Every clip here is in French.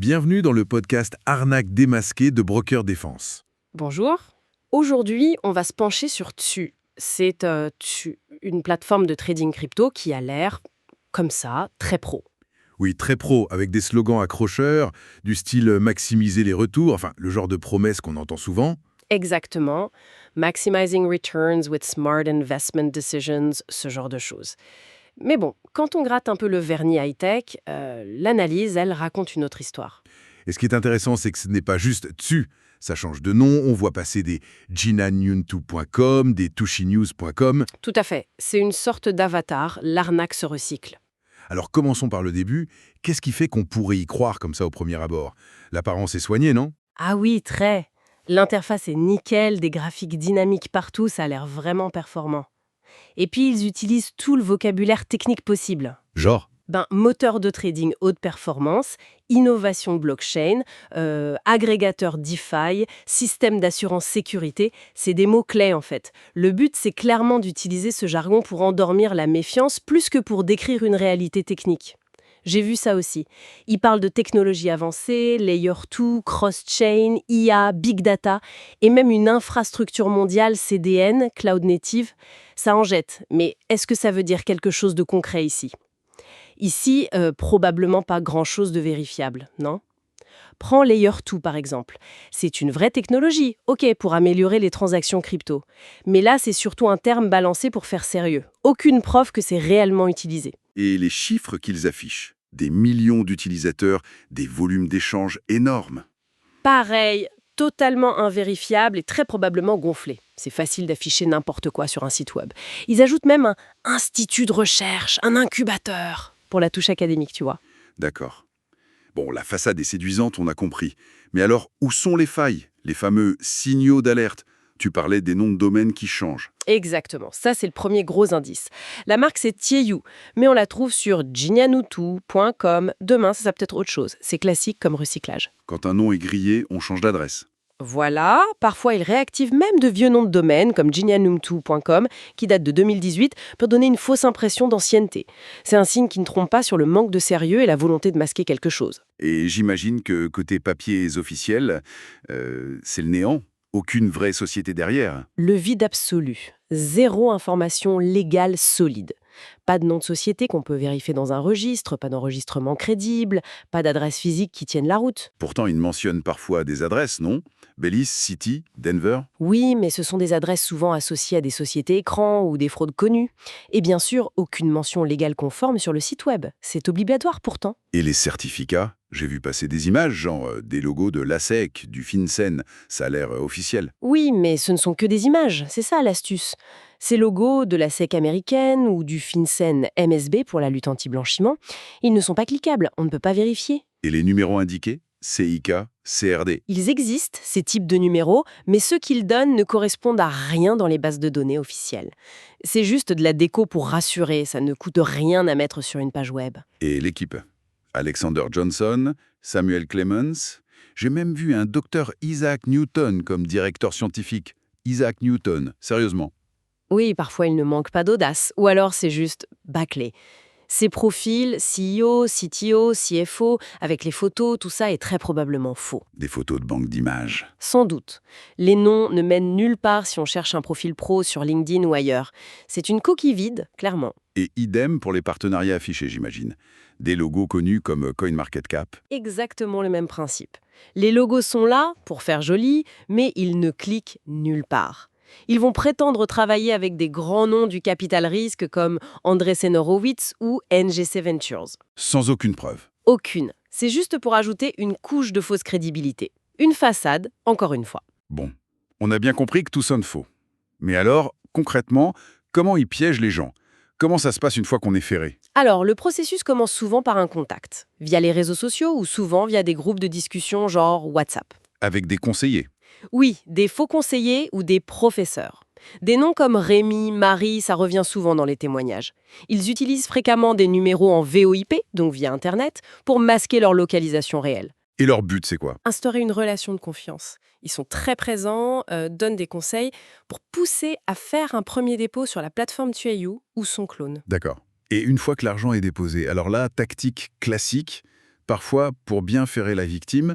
Bienvenue dans le podcast Arnaque démasquée de Broker Défense. Bonjour. Aujourd'hui, on va se pencher sur Tsu. C'est une plateforme de trading crypto qui a l'air, comme ça, très pro. Oui, très pro, avec des slogans accrocheurs, du style maximiser les retours, enfin le genre de promesses qu'on entend souvent. Exactement. Maximizing returns with smart investment decisions, ce genre de choses. Mais bon, quand on gratte un peu le vernis high-tech, l'analyse, elle, raconte une autre histoire. Et ce qui est intéressant, c'est que ce n'est pas juste Tsu. Ça change de nom, on voit passer des jinanyuntu.com, des tushinews.com. Tout à fait. C'est une sorte d'avatar, l'arnaque se recycle. Alors commençons par le début. Qu'est-ce qui fait qu'on pourrait y croire comme ça au premier abord? L'apparence est soignée, non? Ah oui, très. L'interface est nickel, des graphiques dynamiques partout, ça a l'air vraiment performant. Et puis, ils utilisent tout le vocabulaire technique possible. Genre? Moteur de trading haute performance, innovation blockchain, agrégateur DeFi, système d'assurance sécurité, c'est des mots-clés en fait. Le but, c'est clairement d'utiliser ce jargon pour endormir la méfiance plus que pour décrire une réalité technique. J'ai vu ça aussi. Ils parlent de technologies avancées, Layer 2, cross-chain, IA, big data, et même une infrastructure mondiale CDN, Cloud Native. Ça en jette, mais est-ce que ça veut dire quelque chose de concret ici? Ici, probablement pas grand-chose de vérifiable, non? Prends Layer 2 par exemple. C'est une vraie technologie, ok, pour améliorer les transactions crypto. Mais là, c'est surtout un terme balancé pour faire sérieux. Aucune preuve que c'est réellement utilisé. Et les chiffres qu'ils affichent, des millions d'utilisateurs, des volumes d'échanges énormes. Pareil, totalement invérifiable et très probablement gonflé. C'est facile d'afficher n'importe quoi sur un site web. Ils ajoutent même un institut de recherche, un incubateur, pour la touche académique, tu vois. D'accord. Bon, la façade est séduisante, on a compris. Mais alors, où sont les failles? Les fameux signaux d'alerte? Tu parlais des noms de domaines qui changent. Exactement, ça c'est le premier gros indice. La marque c'est Tieyu, mais on la trouve sur jinyanutu.com. Demain, ça sera peut-être autre chose. C'est classique comme recyclage. Quand un nom est grillé, on change d'adresse. Voilà, parfois ils réactivent même de vieux noms de domaine comme jinyanumtu.com qui date de 2018 pour donner une fausse impression d'ancienneté. C'est un signe qui ne trompe pas sur le manque de sérieux et la volonté de masquer quelque chose. Et j'imagine que côté papiers officiels, c'est le néant. Aucune vraie société derrière. Le vide absolu. Zéro information légale solide. Pas de nom de société qu'on peut vérifier dans un registre, pas d'enregistrement crédible, pas d'adresse physique qui tienne la route. Pourtant, ils mentionnent parfois des adresses, non? Belize, City, Denver. Oui, mais ce sont des adresses souvent associées à des sociétés écrans ou des fraudes connues. Et bien sûr, aucune mention légale conforme sur le site web. C'est obligatoire pourtant. Et les certificats? J'ai vu passer des images, genre des logos de l'ASEC, du FinCEN. Ça a l'air officiel. Oui, mais ce ne sont que des images, c'est ça l'astuce. Ces logos de la SEC américaine ou du FinCEN MSB pour la lutte anti-blanchiment, ils ne sont pas cliquables, on ne peut pas vérifier. Et les numéros indiqués? CIK, CRD. Ils existent, ces types de numéros, mais ceux qu'ils donnent ne correspondent à rien dans les bases de données officielles. C'est juste de la déco pour rassurer, ça ne coûte rien à mettre sur une page web. Et l'équipe? Alexander Johnson, Samuel Clemens. J'ai même vu un docteur Isaac Newton comme directeur scientifique. Isaac Newton, sérieusement. Oui, parfois il ne manque pas d'audace, ou alors c'est juste bâclé. Ces profils, CEO, CTO, CFO, avec les photos, tout ça est très probablement faux. Des photos de banque d'images. Sans doute. Les noms ne mènent nulle part si on cherche un profil pro sur LinkedIn ou ailleurs. C'est une coquille vide, clairement. Et idem pour les partenariats affichés, j'imagine. Des logos connus comme CoinMarketCap. Exactement le même principe. Les logos sont là pour faire joli, mais ils ne cliquent nulle part. Ils vont prétendre travailler avec des grands noms du capital risque comme Andreessen Horowitz ou NGC Ventures. Sans aucune preuve. Aucune. C'est juste pour ajouter une couche de fausse crédibilité. Une façade, encore une fois. Bon, on a bien compris que tout sonne faux. Mais alors, concrètement, comment ils piègent les gens? Comment ça se passe une fois qu'on est ferré? Alors, le processus commence souvent par un contact, via les réseaux sociaux ou souvent via des groupes de discussion genre WhatsApp. Avec des conseillers. Oui, des faux conseillers ou des professeurs. Des noms comme Rémi, Marie, ça revient souvent dans les témoignages. Ils utilisent fréquemment des numéros en VoIP, donc via Internet, pour masquer leur localisation réelle. Et leur but, c'est quoi? Instaurer une relation de confiance. Ils sont très présents, donnent des conseils pour pousser à faire un premier dépôt sur la plateforme Tuayu ou son clone. D'accord. Et une fois que l'argent est déposé, alors là, tactique classique, parfois, pour bien ferrer la victime,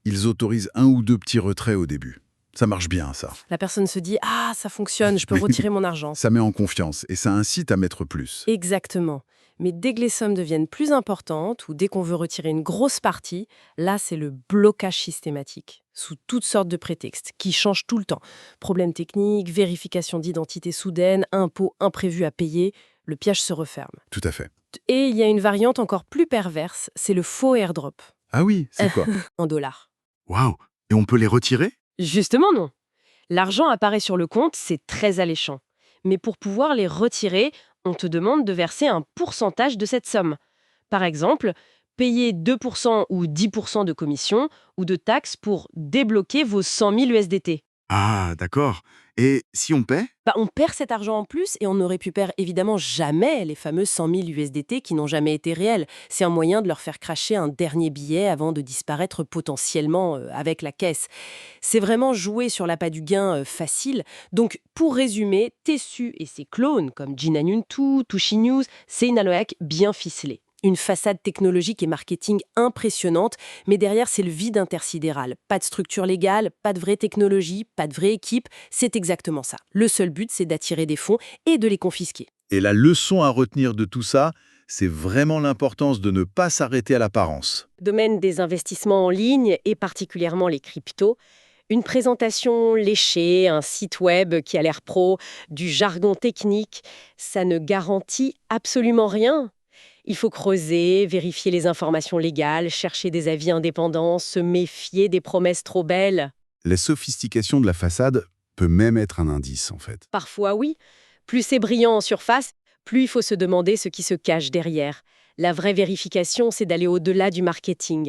ils autorisent 1 ou 2 petits retraits au début. Ça marche bien, ça. La personne se dit « Ah, ça fonctionne, je peux Oui. retirer mon argent ». Ça met en confiance et ça incite à mettre plus. Exactement. Mais dès que les sommes deviennent plus importantes ou dès qu'on veut retirer une grosse partie, là, c'est le blocage systématique, sous toutes sortes de prétextes, qui changent tout le temps. Problèmes techniques, vérification d'identité soudaine, impôts imprévus à payer, le piège se referme. Tout à fait. Et il y a une variante encore plus perverse, c'est le faux airdrop, Ah oui, c'est quoi? en dollars. Waouh! Et on peut les retirer? Justement, non. L'argent apparaît sur le compte, c'est très alléchant. Mais pour pouvoir les retirer, on te demande de verser un pourcentage de cette somme. Par exemple, payer 2% ou 10% de commission ou de taxes pour débloquer vos 100 000 USDT. Ah, d'accord. Et si on paie? On perd cet argent en plus et on ne récupère évidemment jamais les fameux 100 000 USDT qui n'ont jamais été réels. C'est un moyen de leur faire cracher un dernier billet avant de disparaître potentiellement avec la caisse. C'est vraiment jouer sur l'appât du gain facile. Donc, pour résumer, Tessu et ses clones comme Jinanyuntu, Tushi News, c'est une Alohack bien ficelée. Une façade technologique et marketing impressionnante, mais derrière, c'est le vide intersidéral. Pas de structure légale, pas de vraie technologie, pas de vraie équipe. C'est exactement ça. Le seul but, c'est d'attirer des fonds et de les confisquer. Et la leçon à retenir de tout ça, c'est vraiment l'importance de ne pas s'arrêter à l'apparence. Domaine des investissements en ligne et particulièrement les cryptos. Une présentation léchée, un site web qui a l'air pro, du jargon technique, ça ne garantit absolument rien. Il faut creuser, vérifier les informations légales, chercher des avis indépendants, se méfier des promesses trop belles. La sophistication de la façade peut même être un indice, en fait. Parfois, oui. Plus c'est brillant en surface, plus il faut se demander ce qui se cache derrière. La vraie vérification, c'est d'aller au-delà du marketing.